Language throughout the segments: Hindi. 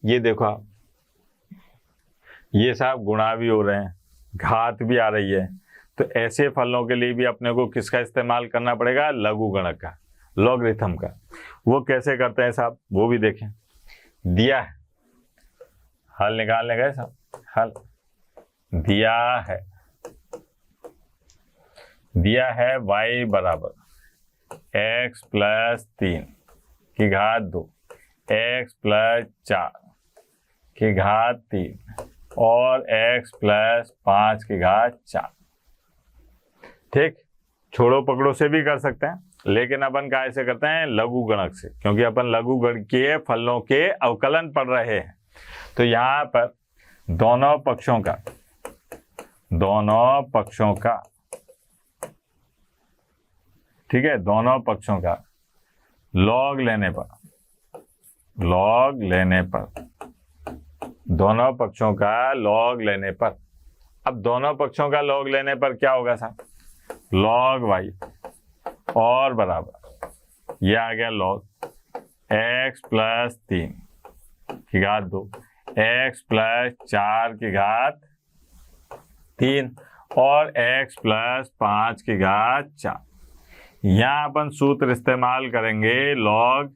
ये देखो आप, ये साहब गुणा भी हो रहे हैं, घात भी आ रही है, तो ऐसे फलों के लिए भी अपने को किसका इस्तेमाल करना पड़ेगा? लघुगणक का, लॉगरिथम का। वो कैसे करते हैं साहब, वो भी देखें। दिया है, हल निकालने गए साहब, हल दिया है y बराबर x प्लस 3 की घात 2, x प्लस 4 की घात 3 और x प्लस 5 की घात 4। ठीक, छोड़ो पकड़ो से भी कर सकते हैं, लेकिन अपन काय से करते हैं? लघुगणक से, क्योंकि अपन लघुगणकीय फलों के अवकलन पढ़ रहे हैं। तो यहाँ पर दोनों पक्षों का, ठीक है, दोनों पक्षों का लॉग लेने पर, दोनों पक्षों का लॉग लेने पर, अब दोनों पक्षों का लॉग लेने पर क्या होगा साहब? लॉग y और बराबर, ये आ गया लॉग x प्लस 3 की घात 2, x प्लस 4 की घात 3 और x प्लस 5 की घात 4। यहाँ अपन सूत्र इस्तेमाल करेंगे, लॉग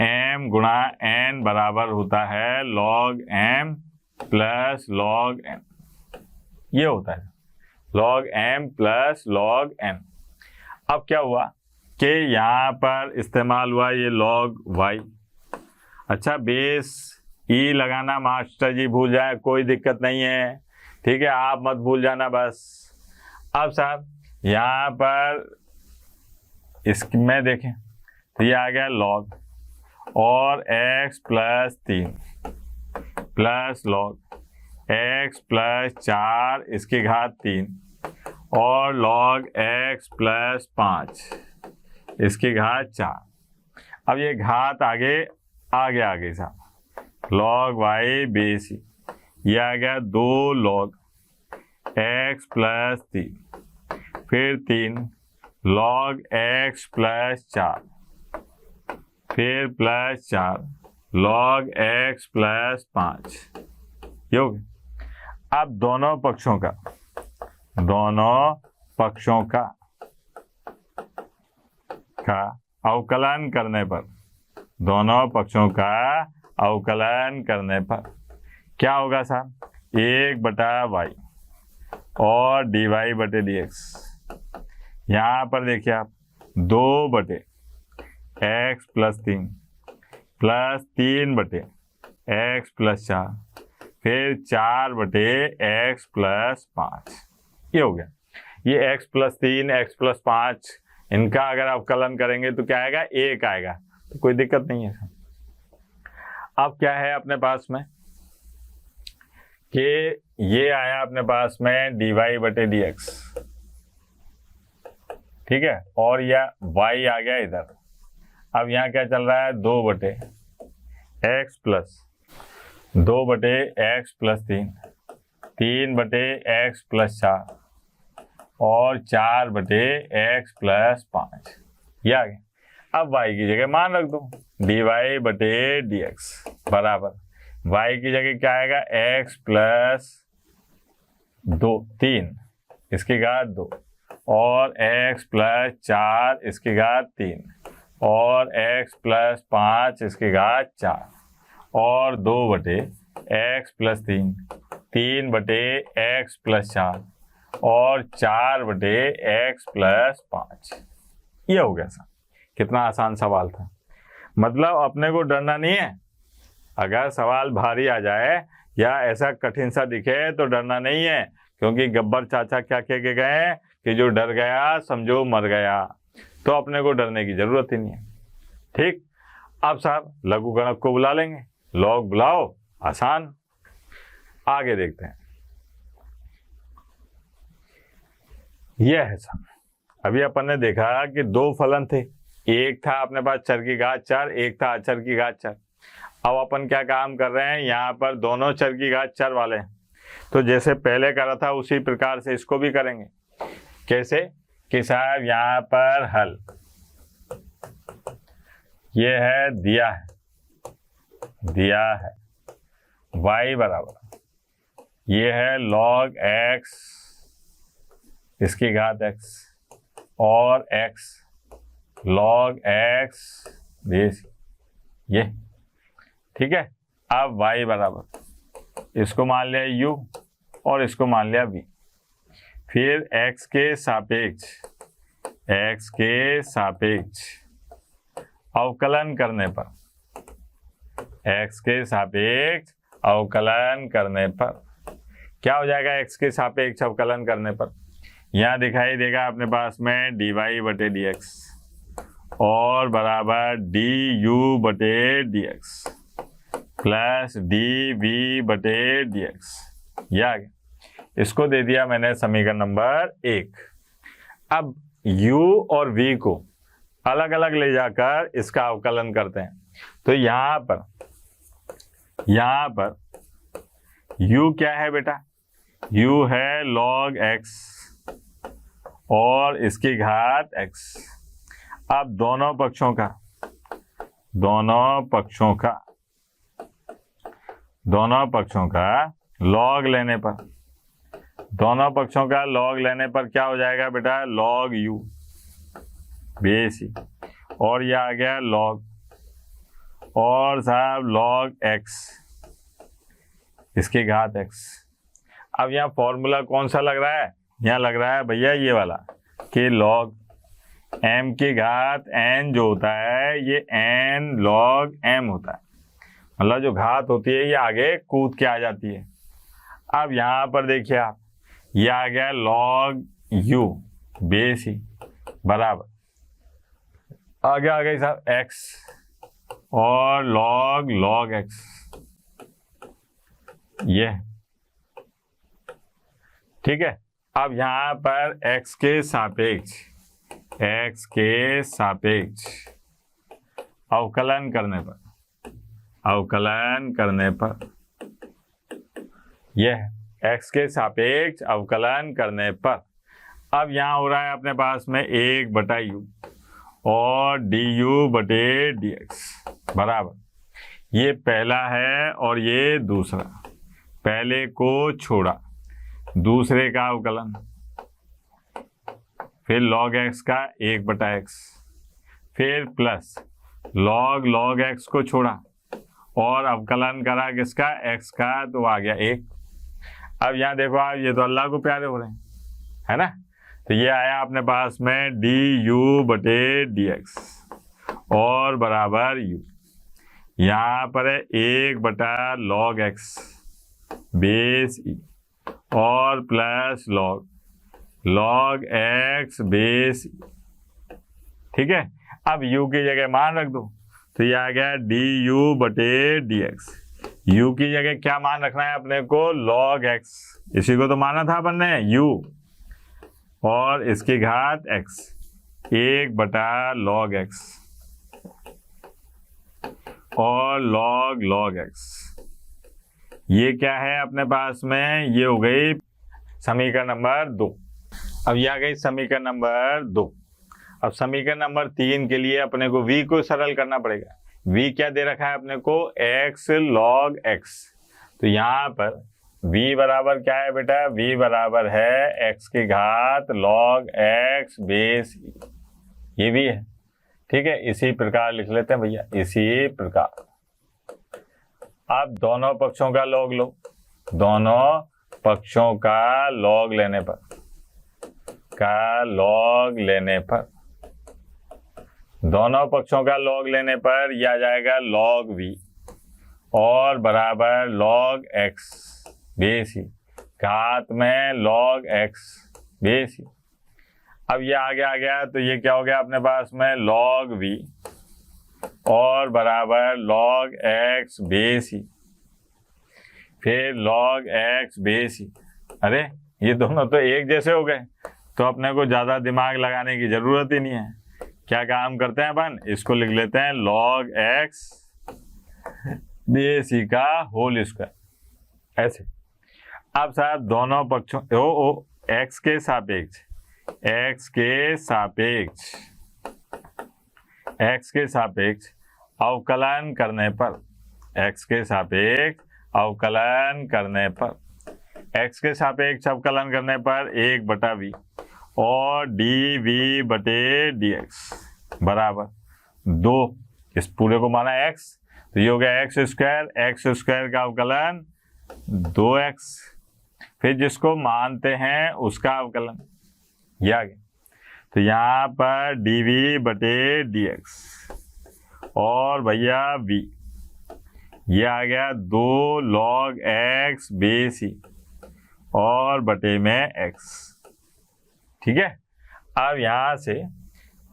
m गुणा n बराबर होता है log m plus log n। ये होता है log m plus log n। अब क्या हुआ कि यहाँ पर इस्तेमाल हुआ ये लॉग y। अच्छा, बेस e लगाना मास्टर जी भूल जाए, कोई दिक्कत नहीं है, ठीक है, आप मत भूल जाना बस। अब साहब यहाँ पर इसमें देखें तो ये आ गया लॉग और x plus 3 plus log x plus 4 इसकी घात 3 और लॉग x प्लस 5 इसकी घात 4। अब ये घात आगे साहब, लॉग y बेस ही, ये आ गया 2 लॉग x प्लस 3 फिर 3 लॉग x प्लस 4 फिर प्लस 4 लॉग x प्लस 5। ये हो गया। अब दोनों पक्षों का अवकलन करने पर, दोनों पक्षों का अवकलन करने पर क्या होगा साहब? 1/y और dy बटे dx। यहाँ पर देखिए आप 2/x plus 3 plus 3/x plus 4 फिर 4/x प्लस 5। ये हो गया। ये x प्लस 3 x प्लस 5 इनका अगर अवकलन करेंगे तो क्या आएगा? 1 आएगा, तो कोई दिक्कत नहीं है। अब क्या है अपने पास में कि ये आया अपने पास में dy बटे dx, ठीक है, और यह y आ गया इधर। अब यहाँ क्या चल रहा है? 2/x plus 2/x plus 3 3/x plus 4 और 4/x प्लस 5। ये आ गया। अब y की जगह मान रख दो, dy बटे dx बराबर y की जगह क्या आएगा? x प्लस 3 इसकी घात 2 और x प्लस 4 इसकी घात 3 और x प्लस 5 इसकी घात 4 और 2/x प्लस 3 3/x प्लस 4 और 4/x प्लस 5। ये हो गया सर। कितना आसान सवाल था। मतलब अपने को डरना नहीं है, अगर सवाल भारी आ जाए या ऐसा कठिन सा दिखे तो डरना नहीं है, क्योंकि गब्बर चाचा क्या कह के गए कि जो डर गया समझो मर गया। तो अपने को डरने की जरूरत ही नहीं है। ठीक, अब साहब लघुगणक को बुला लेंगे, लॉग बुलाओ, आसान। आगे देखते हैं। यह है साहब, अभी अपन ने देखा कि 2 फलन थे, एक था अपने पास चर की घात 4, एक था अचर की घात 4। अब अपन क्या काम कर रहे हैं, यहाँ पर दोनों चर की घात 4 वाले हैं, तो जैसे पहले करा था उसी प्रकार से इसको भी करेंगे। कैसे कि साहब यहाँ पर हल, ये है दिया है दिया है। y बराबर ये है log x इसकी घात x और x log x बेस ये, ठीक है। अब y बराबर इसको मान लिया u और इसको मान लिया v। फिर x के सापेक्ष अवकलन करने पर, x के सापेक्ष अवकलन करने पर क्या हो जाएगा? x के सापेक्ष अवकलन करने पर यहाँ दिखाई देगा अपने पास में dy बटे dx और बराबर du बटे dx प्लस dv बटे dx। यह आ गया। इसको दे दिया मैंने समीकरण नंबर 1। अब u और v को अलग अलग ले जाकर इसका अवकलन करते हैं। तो यहाँ पर u क्या है बेटा? u है log x और इसकी घात x। अब दोनों पक्षों का log लेने पर क्या हो जाएगा बेटा? log u बेस ही, और ये आ गया log और साहब log x इसकी घात x। अब यहाँ फॉर्मूला कौन सा लग रहा है? यहाँ लग रहा है भैया ये वाला कि log m की घात n जो होता है ये n log m होता है, मतलब जो घात होती है ये आगे कूद के आ जाती है। अब यहाँ पर देखिए आप, ये आ गया log u बेस ही बराबर आगे आ गई साहब x और log x ये, ठीक है। अब यहाँ पर x के सापेक्ष अवकलन करने पर यह x के सापेक्ष अवकलन करने पर अब यहाँ हो रहा है अपने पास में 1/u और du बटे dx बराबर ये पहला है और ये दूसरा, पहले को छोड़ा दूसरे का अवकलन, फिर log x का 1/x, फिर प्लस log x को छोड़ा और अवकलन करा किसका? x का, तो आ गया 1। अब यहाँ देखो आप, ये तो अल्लाह को प्यारे हो रहे हैं, है ना। तो ये आया अपने पास में du बटे dx और बराबर u। यहाँ पर है 1/log x बेस e और plus log x base e, ठीक है। अब u की जगह मान रख दो, तो ये आ गया du बटे dx। u की जगह क्या मान रखना है अपने को? log x, इसी को तो माना था अपन ने u और इसकी घात x 1/log x और log x। ये क्या है अपने पास में? ये हो गई समीकरण नंबर 2। अब ये आ गई समीकरण नंबर 2। अब समीकरण नंबर 3 के लिए अपने को v को सरल करना पड़ेगा। v क्या दे रखा है अपने को? x log x। तो यहाँ पर v बराबर क्या है बेटा? v बराबर है x की घात log x बेस e, ये भी है, ठीक है। इसी प्रकार लिख लेते हैं भैया, इसी प्रकार। अब दोनों पक्षों का log लो, दोनों पक्षों का log लेने पर यह आ जाएगा log v और बराबर log x बेस ही, घात में log x बेस ही। अब ये आगे आ गया तो ये क्या हो गया अपने पास में? log v और बराबर log x बेस ही, फिर log x बेस ही। अरे ये दोनों तो एक जैसे हो गए, तो अपने को ज्यादा दिमाग लगाने की जरूरत ही नहीं है। क्या काम करते हैं अपन? इसको लिख लेते हैं log x बेस ही का होल स्क्वायर, ऐसे। अब साहब दोनों पक्षों x के सापेक्ष अवकलन करने पर x के सापेक्ष अवकलन करने पर, x के सापेक्ष अवकलन करने पर 1/v और dv बटे dx बराबर 2, इस पूरे को माना x, तो ये हो गया x स्क्वायर का अवकलन 2x, फिर जिसको मानते हैं उसका अवकलन, ये आ गया। तो यहाँ पर dv बटे dx और भैया v, ये आ गया 2 log x बेसी और बटे में x, ठीक है। अब यहाँ से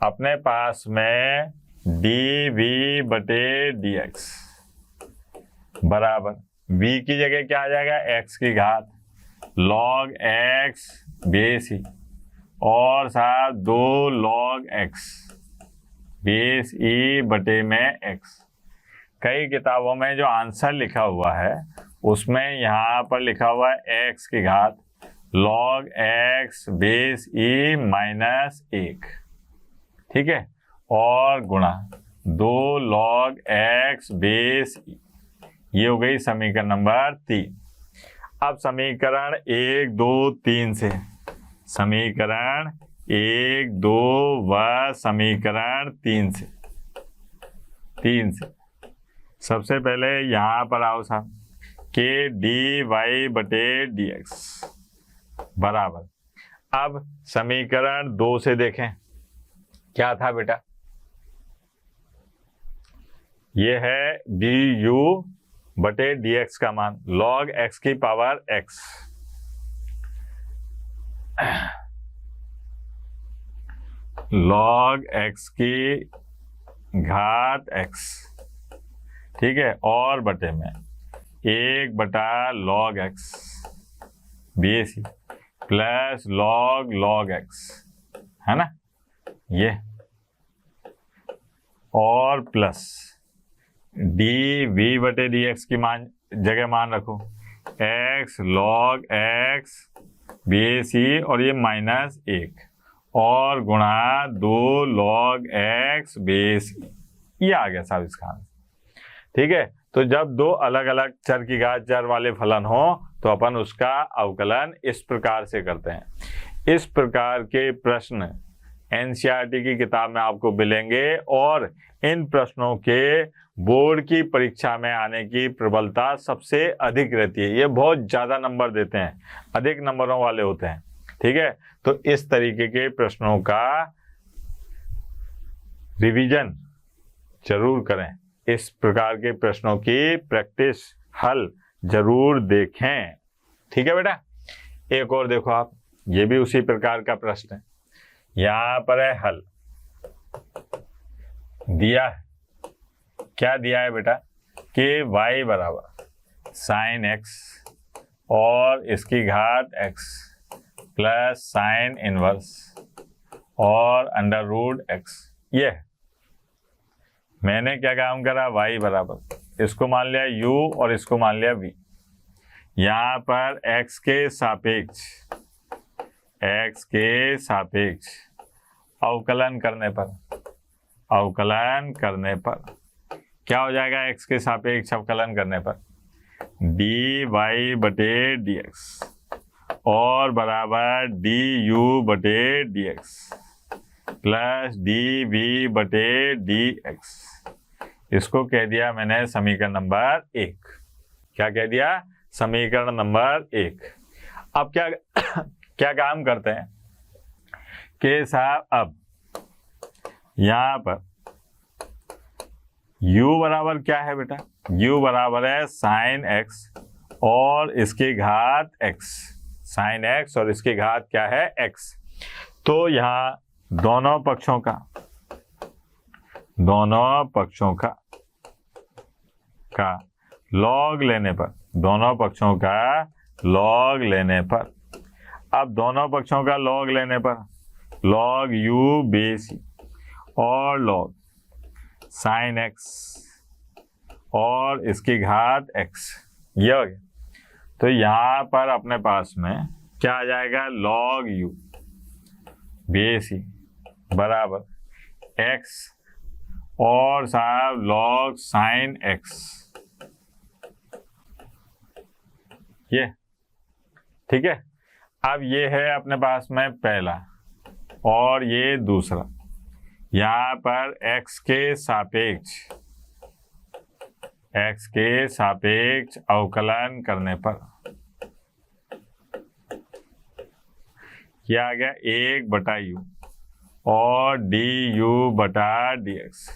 अपने पास में dv बटे dx बराबर v की जगह क्या आ जाएगा, x की घात log x बेसी और साथ 2 log x बेस e बटे में x। कई किताबों में जो आंसर लिखा हुआ है उसमें यहाँ पर लिखा हुआ है x की घात log x base e minus 1, ठीक है, और गुणा 2 log x बेस e, ये हो गई समीकरण नंबर 3। अब समीकरण 1, 2, 3 से, समीकरण 1, 2 व समीकरण 3 से सबसे पहले यहाँ पर आओ साहब के dy बटे dx बराबर, अब समीकरण 2 से देखें क्या था बेटा, ये है du बटे dx का मान log x की पावर x, log x की घात x, ठीक है, और बटे में 1/log x बेसी प्लस log x, है ना, ये, और प्लस dv बटे dx की जगह मान रखो x log x बेसी और ये माइनस 1 और गुणा 2 log x बेसी, ये आ गया साहब इसका आंसर, ठीक है। तो जब दो अलग अलग चर की घात चर वाले फलन हो तो अपन उसका अवकलन इस प्रकार से करते हैं। इस प्रकार के प्रश्न एनसीईआरटी की किताब में आपको मिलेंगे और इन प्रश्नों के बोर्ड की परीक्षा में आने की प्रबलता सबसे अधिक रहती है। ये बहुत ज़्यादा नंबर देते हैं, अधिक नंबरों वाले होते हैं, ठीक है। तो इस तरीके के प्रश्नों का रिवीजन जरूर करें, इस प्रकार के प्रश्नों की प्रैक्टिस हल जरूर देखें, ठीक है बेटा। एक और देखो आप, ये भी उसी प्रकार का प्रश्न है, यहाँ पर है हल दिया है, क्या दिया है बेटा कि y बराबर साइन x और इसकी घात x प्लस साइन इनवर्स और अंडर रूट x, ये है। मैंने क्या काम करा, y बराबर इसको मान लिया u और इसको मान लिया v। यहाँ पर x के सापेक्ष अवकलन करने पर क्या हो जाएगा, x के सापेक्ष अवकलन करने पर dy बटे dx और बराबर du बटे dx प्लस dv बटे dx। इसको कह दिया मैंने समीकरण नंबर 1। क्या कह दिया, समीकरण नंबर 1। अब क्या काम करते हैं कि साहब अब यहाँ पर u बराबर क्या है बेटा, u बराबर है साइन x और इसकी घात x, साइन x और इसकी घात क्या है x। तो यहाँ दोनों पक्षों का लॉग लेने पर, दोनों पक्षों का लॉग लेने पर, अब दोनों पक्षों का लॉग लेने पर लॉग u बेसी और लॉग साइन x और इसकी घात x, ये हो गया। तो यहाँ पर अपने पास में क्या आ जाएगा, लॉग u बेसी बराबर x और साहब लॉग साइन x ये ठीक है। अब ये है अपने पास में पहला और ये दूसरा। यहाँ पर x के सापेक्ष अवकलन करने पर क्या आ गया 1/u और du/dx।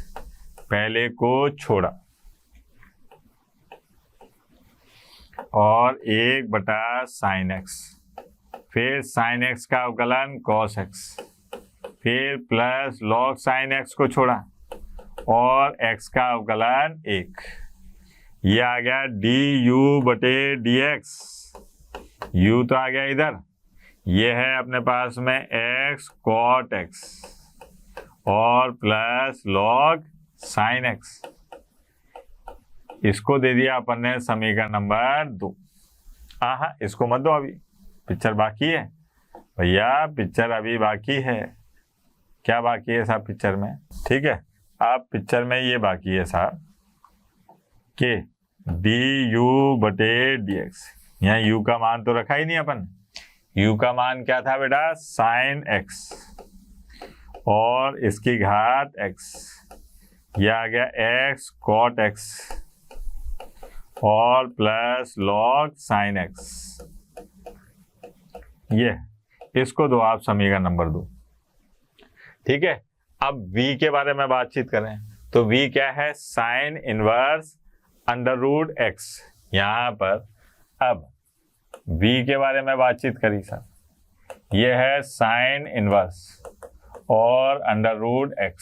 पहले को छोड़ा और 1/sin x, फिर sin x का अवकलन cos x, फिर प्लस log sin x को छोड़ा और x का अवकलन 1। ये आ गया du/dx। u तो आ गया इधर, ये है अपने पास में x cot x और प्लस log sin x। इसको दे दिया अपन ने समीकरण नंबर 2। हाँ, इसको मत दो, अभी पिक्चर बाकी है भैया, पिक्चर अभी बाकी है। क्या बाकी है साहब पिक्चर में? ठीक है, अब पिक्चर में ये बाकी है साहब कि du/dx। यहाँ u का मान तो रखा ही नहीं अपन। u का मान क्या था बेटा? sin x और इसकी घात x। यह आ गया x cot x और प्लस log sin x। ये इसको दो आप समीकरण नंबर 2। ठीक है, अब v के बारे में बातचीत करें तो v क्या है? Sine inverse √x। यहाँ पर अब v के बारे में बातचीत करी सर, ये है साइन इनवर्स और √x।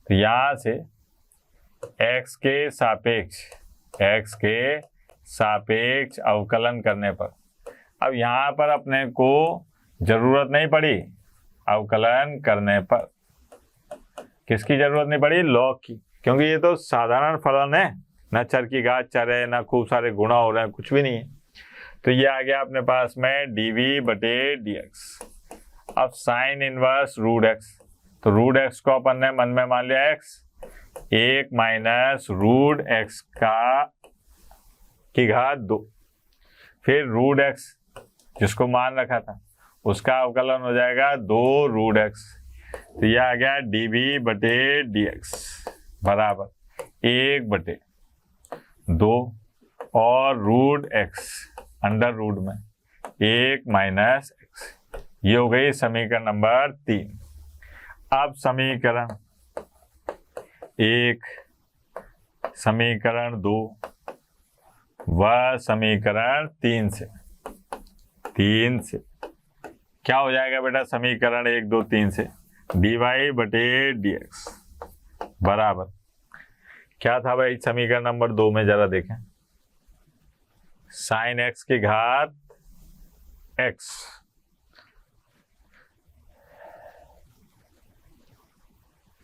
तो यहाँ से x के सापेक्ष अवकलन करने पर, अब यहाँ पर अपने को जरूरत नहीं पड़ी अवकलन करने पर। किसकी जरूरत नहीं पड़ी? लॉग की, क्योंकि ये तो साधारण फलन है, ना चर की घात चर है, ना खूब सारे गुणा हो रहे हैं, कुछ भी नहीं है। तो ये आ गया अपने पास में dv/dx। अब साइन इनवर्स √x, तो √x को अपन ने मन में मान लिया x, 1 माइनस √x की घात 2, फिर √x जिसको मान रखा था उसका अवकलन हो जाएगा 2√x। तो यह आ गया dv/dx बराबर 1/2 और √x अंडर रूट में 1 माइनस x। ये हो गई समीकरण नंबर 3। अब समीकरण 1, समीकरण 2 व समीकरण 3 से क्या हो जाएगा बेटा? समीकरण 1, 2, 3 से dy/dx बराबर क्या था भाई समीकरण नंबर 2 में? जरा देखें, साइन x की घात x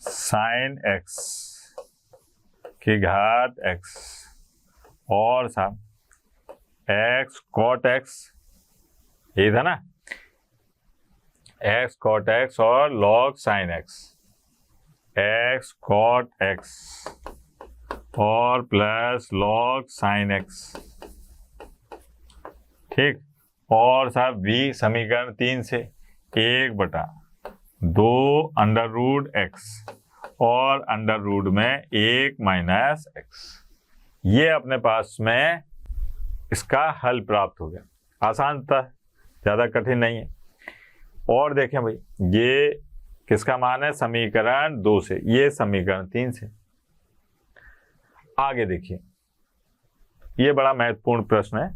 साइन x की घात x और साहब x cot x, ये था ना, x cot x और log sin x, x cot x और प्लस log sin x। ठीक, और साहब v समीकरण 3 से 1/2 √x और अंडर रूट में 1 माइनस x। ये अपने पास में इसका हल प्राप्त हो गया। आसान था, ज़्यादा कठिन नहीं है। और देखें भाई, ये किसका मान है? समीकरण 2 से, ये समीकरण 3 से। आगे देखिए, ये बड़ा महत्वपूर्ण प्रश्न है,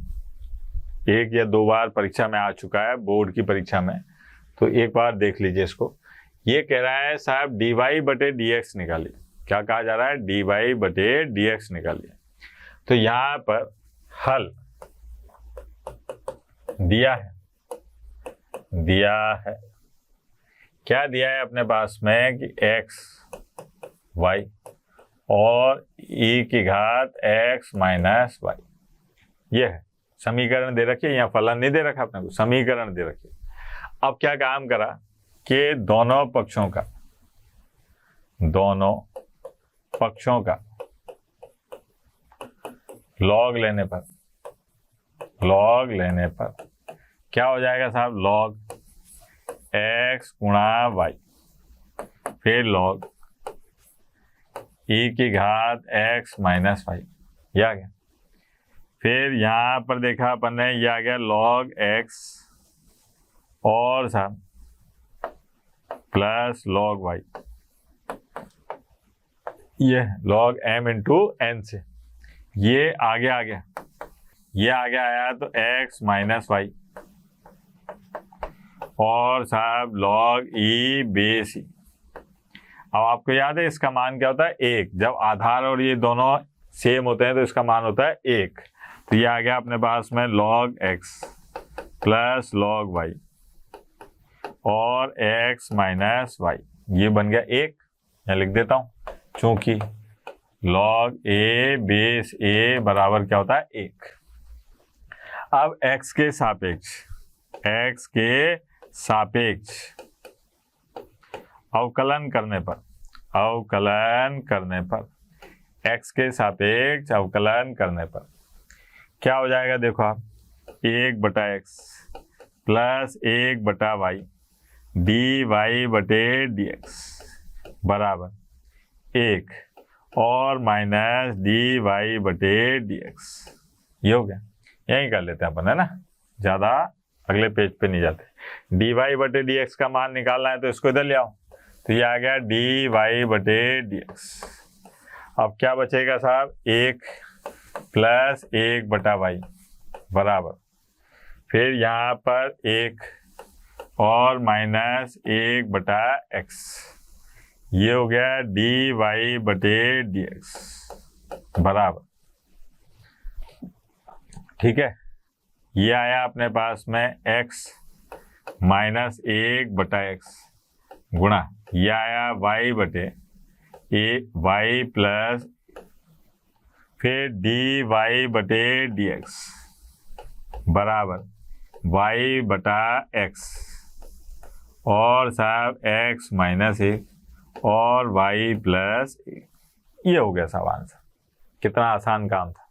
1 या 2 बार परीक्षा में आ चुका है, बोर्ड की परीक्षा में, तो एक बार देख लीजिए इसको। ये कह रहा है साहब dy/dx निकालिए। क्या कहा जा रहा है? dy/dx निकालिए। तो यहाँ पर हल दिया है क्या दिया है अपने पास में कि x y और e की घात x माइनस y। ये है समीकरण दे रखी है, यहाँ फलन नहीं दे रखा अपने को, समीकरण दे रखी है। अब क्या काम करा कि दोनों पक्षों का लॉग लेने पर लॉग लेने पर क्या हो जाएगा साहब, लॉग x गुणा वाई, फिर लॉग e की घात x माइनस वाई, ये आ गया। फिर यहाँ पर देखा अपन ने, ये आ गया लॉग x और साहब प्लस लॉग वाई, ये लॉग m इंटू n से, ये आगे आ गया, ये आगे आया तो x माइनस वाई और साहब लॉग ई बेस ई। अब आपको याद है इसका मान क्या होता है, एक। जब आधार और ये दोनों सेम होते हैं तो इसका मान होता है एक। तो ये आ गया अपने पास में log x plus log y और x माइनस y, ये बन गया एक। मैं लिख देता हूं, चूंकि लॉग a बेस a बराबर क्या होता है, एक। अब x के सापेक्ष अवकलन करने पर x के सापेक्ष अवकलन करने पर क्या हो जाएगा, देखो आप, 1/x प्लस 1/y dy/dx बराबर 1 और माइनस dy/dx, ये हो गया। यही कर लेते हैं अपन, है ना, ज़्यादा अगले पेज पे नहीं जाते। dy/dx का मान निकालना है तो इसको इधर ले आओ, तो ये आ गया dy/dx। अब क्या बचेगा साहब, 1 प्लस 1/y बराबर, फिर यहाँ पर 1 और माइनस 1/x, ये हो गया dy/dx बराबर, ठीक है। ये आया अपने पास में x माइनस 1/x गुणा, ये आया y प्लस फिर dy/dx बराबर y/x और साहब x माइनस 1 और y प्लस 1, ये हो गया साहब आंसर। कितना आसान काम था,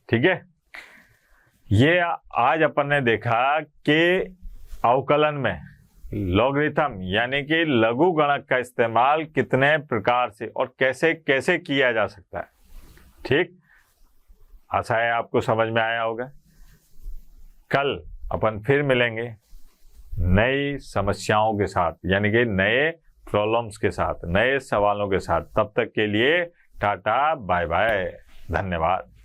ठीक है। ये आज अपन ने देखा कि अवकलन में लॉगरिथम यानी कि लघु गणक का इस्तेमाल कितने प्रकार से और कैसे कैसे किया जा सकता है, ठीक। आशा है आपको समझ में आया होगा। कल अपन फिर मिलेंगे नई समस्याओं के साथ, यानी कि नए प्रॉब्लम्स के साथ, नए सवालों के साथ। तब तक के लिए टाटा बाय बाय, धन्यवाद।